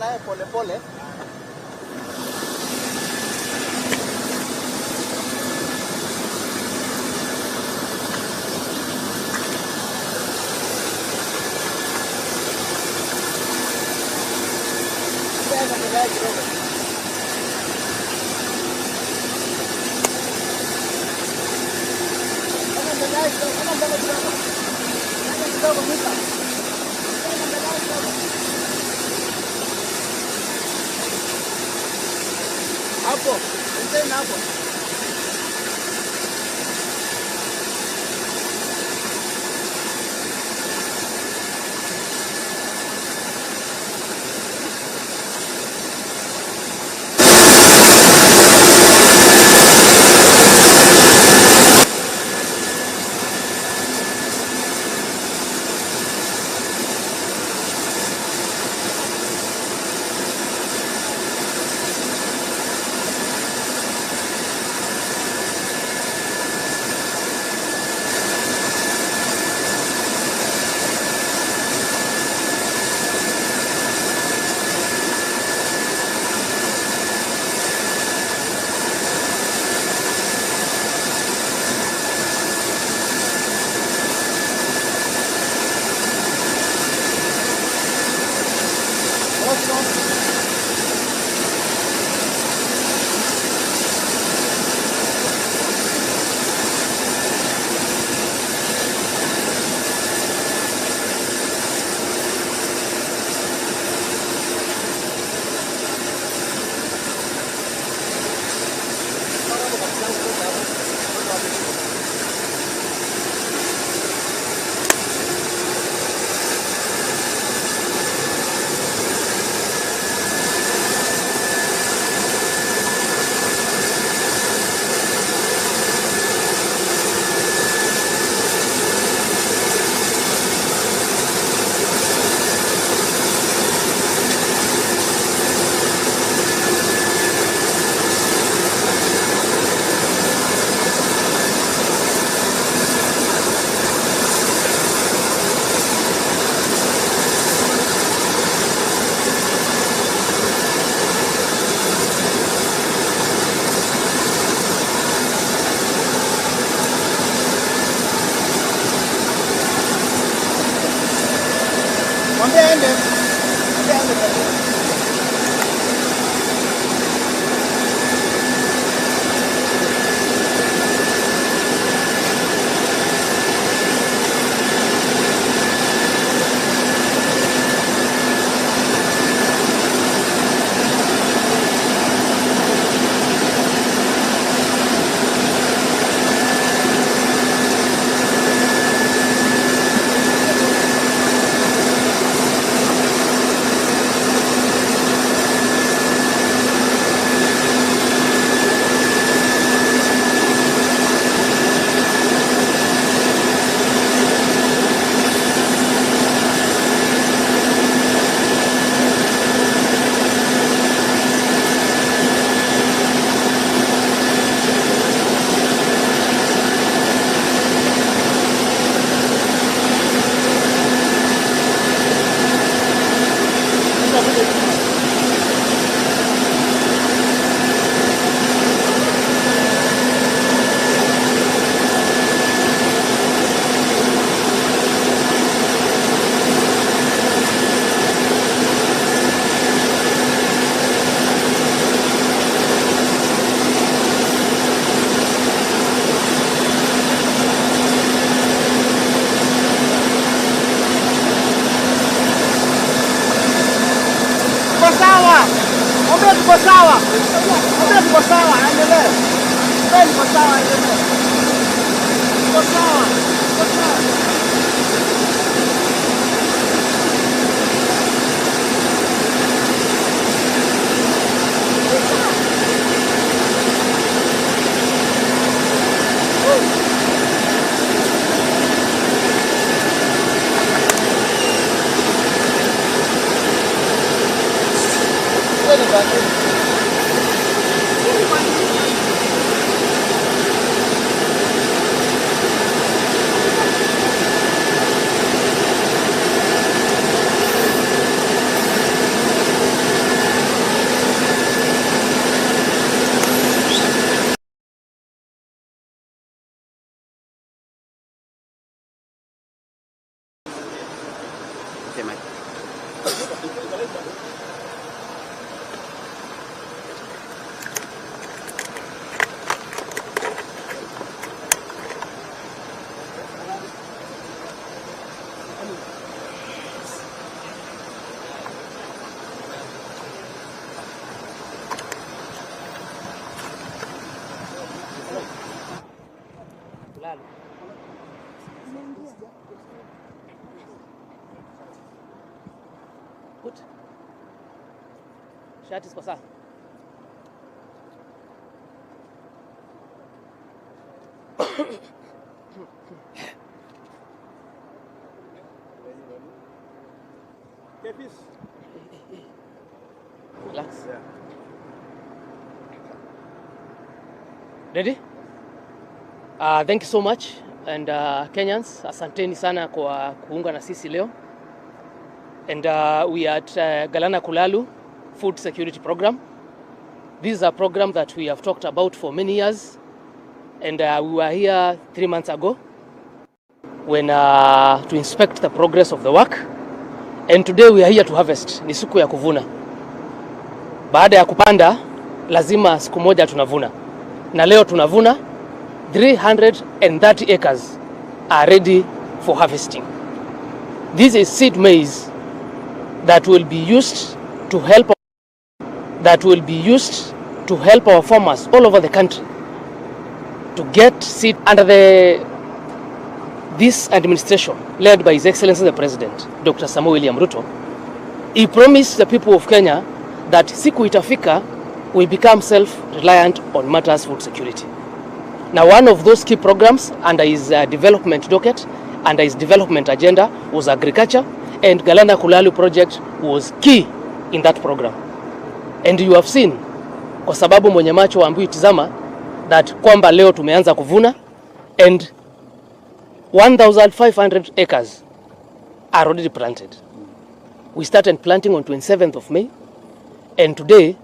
naye pole pole. Hapo, tena hapo. Tuko sawa. Tuko sawa, endelee. Tuko sawa, endelee. Tuko sawa. Tuko sawa. Kulalu. Good. Shati ziko sawa. Relax. Yeah. Ready? Thank you so much and Kenyans, asanteni sana kwa kuunga na sisi leo. And we are at Galana Kulalu Food Security Program. This is a program that we have talked about for many years. And we were here 3 months ago when to inspect the progress of the work. And today we are here to harvest. Ni siku ya kuvuna. Baada ya kupanda, lazima siku moja tunavuna. Na leo tunavuna 330 acres are ready for harvesting. This is seed maize that will be used to help our farmers all over the country to get seed under this administration led by His Excellency the President, Dr. Samuel William Ruto. He promised the people of Kenya that siku itafika will become self-reliant on matters food security. Now, one of those key programs under his development docket, under his development agenda, was agriculture, and Galana Kulalu project was key in that program. And you have seen, kwa sababu mwenye macho waambiwi tizama, that kwamba leo tumeanza kuvuna, and 1,500 acres are already planted. We started planting on 27th of May, and today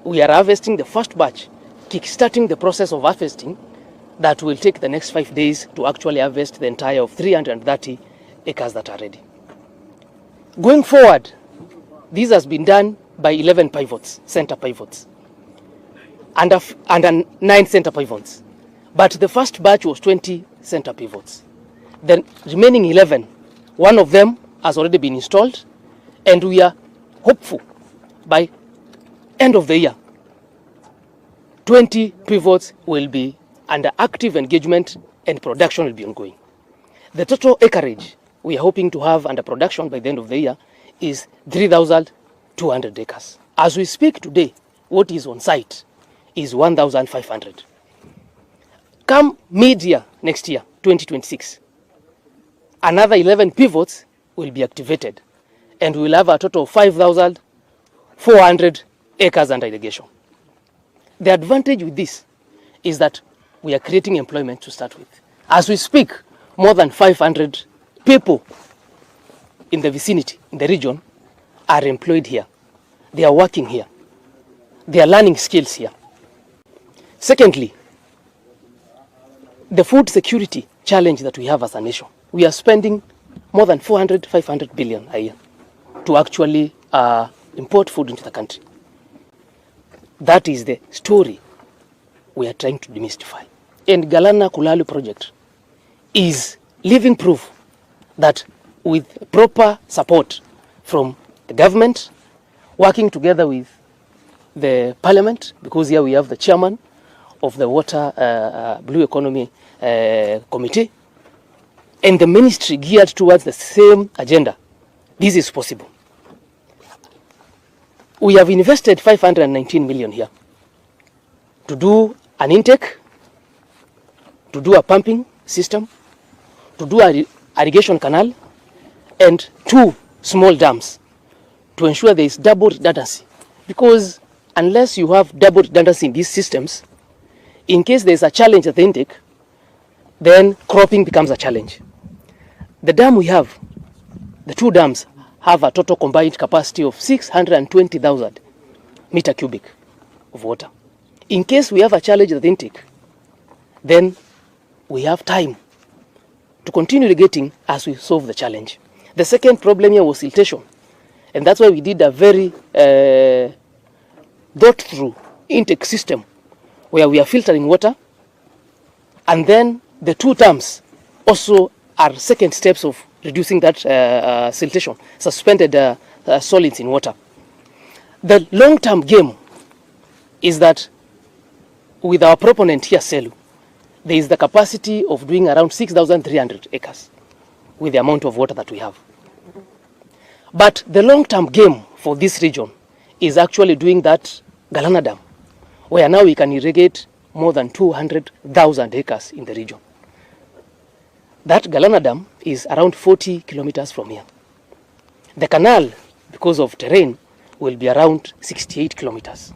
we are harvesting the first batch, kickstarting the process of harvesting that will take the next 5 days to actually harvest the entire of 330 acres that are ready. Going forward, this has been done by 11 pivots, center pivots, and 9 center pivots. But the first batch was 20 center pivots. The remaining 11, one of them has already been installed, and we are hopeful by end of the year, 20 pivots will be under active engagement and production will be ongoing. The total acreage we are hoping to have under production by the end of the year is 3,200 acres. As we speak today, what is on site is 1,500. Come mid-year next year, 2026, another 11 pivots will be activated, and we will have a total of 5,400 acres under irrigation. The advantage with this is that we are creating employment to start with. As we speak, more than 500 people in the vicinity, in the region, are employed here. They are working here. They are learning skills here. Secondly, the food security challenge that we have as a nation. We are spending more than 500 billion a year to actually import food into the country. That is the story we are trying to demystify. And Galana Kulalu project is living proof that with proper support from the government, working together with the parliament, because here we have the chairman of the Water Blue Economy Committee, and the ministry geared towards the same agenda, this is possible. We have invested 519 million here to do an intake, to do a pumping system, to do an irrigation canal, and 2 small dams to ensure there is double redundancy. Because unless you have double redundancy in these systems, in case there is a challenge at the intake, then cropping becomes a challenge. The dam we have, the 2 dams, have a total combined capacity of 620,000 meter cubic of water. In case we have a challenge at the intake, then we have time to continue irrigating as we solve the challenge. The second problem here was siltation, and that's why we did a very thought through intake system where we are filtering water, and then the 2 dams also are second steps of reducing that siltation, suspended solids in water. The long-term game is that with our proponent here, Selu, there is the capacity of doing around 6,300 acres with the amount of water that we have. But the long-term game for this region is actually doing that Galana Dam, where now we can irrigate more than 200,000 acres in the region. That Galana Dam is around 40 kilometers from here. The canal, because of terrain, will be around 68 kilometers.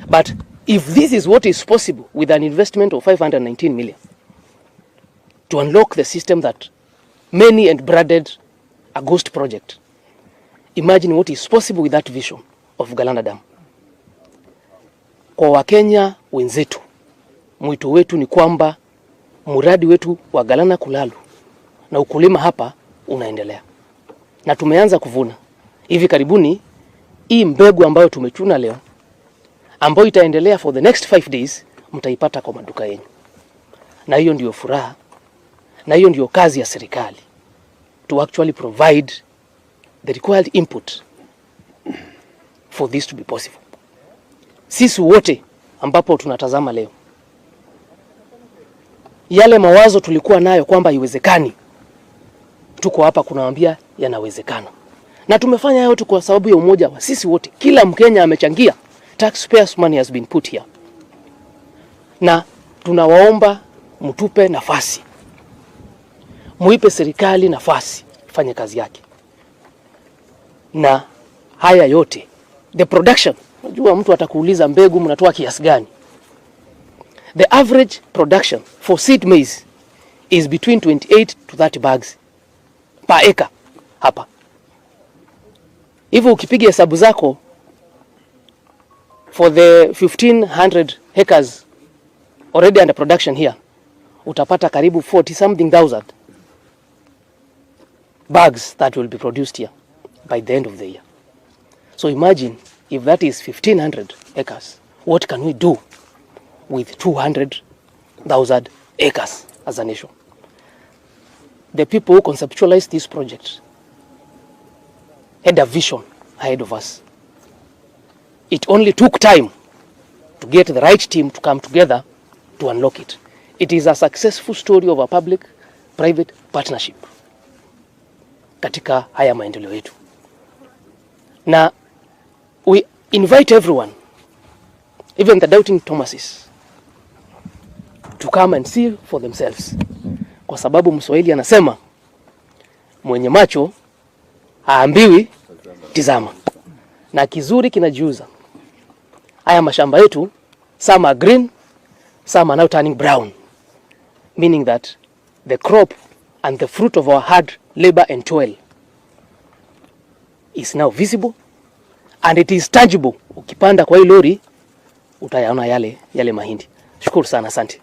But if this is what is possible with an investment of 519 million to unlock the system that many and branded a ghost project, imagine what is possible with that vision of Galana Dam. Kwa Wakenya wenzetu, mwito wetu ni kwamba mradi wetu wa Galana Kulalu na ukulima hapa unaendelea. Na tumeanza kuvuna. Hivi karibuni hii mbegu ambayo tumechuna leo, ambayo itaendelea for the next 5 days, mtaipata kwa maduka yenu. Na hiyo ndio furaha, na hiyo ndio kazi ya serikali, to actually provide the required input for this to be possible. Sisi wote ambapo tunatazama leo, yale mawazo tulikuwa nayo kwamba haiwezekani, tuko hapa kunawaambia yanawezekana. Na tumefanya yote kwa sababu ya umoja wa sisi wote. Kila Mkenya amechangia. Taxpayers money has been put here. Na tunawaomba mtupe nafasi. Muipe serikali nafasi fanye kazi yake. Na haya yote, the production, unajua mtu atakuuliza mbegu mnatoa kiasi gani? The average production for seed maize is between 28 to 30 bags per acre hapa. Hivyo ukipiga hesabu zako, for the 1500 acres already under production here, utapata karibu 40 something thousand bags that will be produced here by the end of the year. So imagine if that is 1500 acres, what can we do with 200,000 acres as a nation? The people who conceptualized this project had a vision ahead of us. It only took time to get the right team to come together to unlock it. It is a successful story of a public-private partnership katika haya maendeleo yetu. Na we invite everyone, even the doubting Thomases, to come and see for themselves. Kwa sababu Mswahili anasema mwenye macho haambiwi tizama. Na kizuri kinajiuza. Haya mashamba yetu, some are green, some are now turning brown. Meaning that the crop and the fruit of our hard labor and toil is now visible and it is tangible. Ukipanda kwa hii lori utayaona yale mahindi. Shukuru sana, asante.